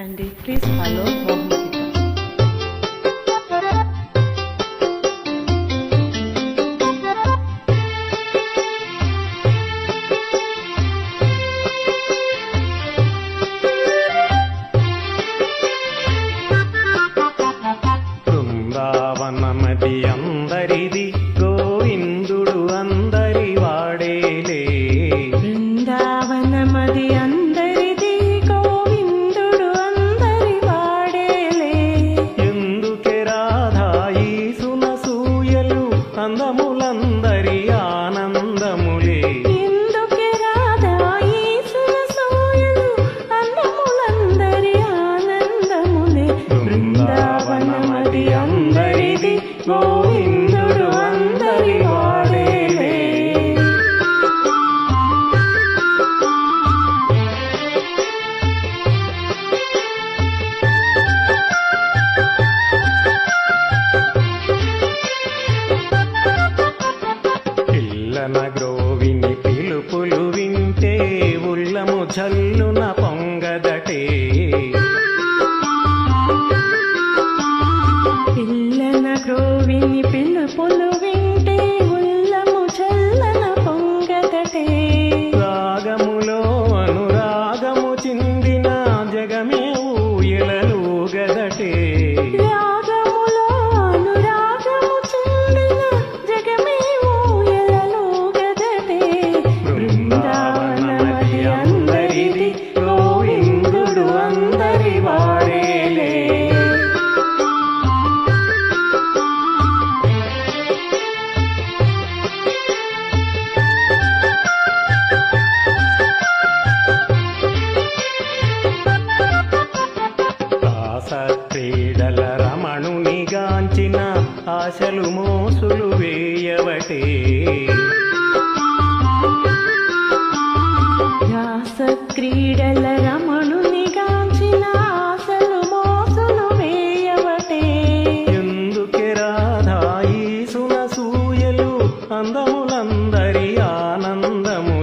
And please follow Bahumkita. బృందావనమది అందరిది గోవిందుడు అందరి వాడేలే. బృందావనమది అందరిది గోవిందుడు అందరి వాడేలే. ఎందుకే రాధా ఈసున సూయలు అందములందరి ఆనందములే. ఎందుకే రాధా ఈసున సూయలు అందములందరి ఆనందములే. బృందావనమది అందరిది గోవిందుడు అందరి వాడేలే. పిల్లన గ్రోవిని పిలుపులు వింటే ఉల్లము చల్లున పొంగదటే. పిల్లన గ్రోవిని పిలుపులు వింటే ఉల్లము చల్లన పొంగదటే. రాగములో అనురాగము చిందిన జగమే ఊయలలుగదటే. రాగములో అనురాగము చిందిన జగమే ఊయలలుగదటే. బృందావనమది అందరిది గోవిందుడు అందరి వాడేలే. రాస క్రీడల రమణుని గాంచిన ఆశలు మోసులు వేయవటే. రాస క్రీడల రమణుని గాంచిన ఆశలు మోసులు వేయవటే. ఎందుకే రాధా ఈసున సూయలు అందములందరి ఆనందము.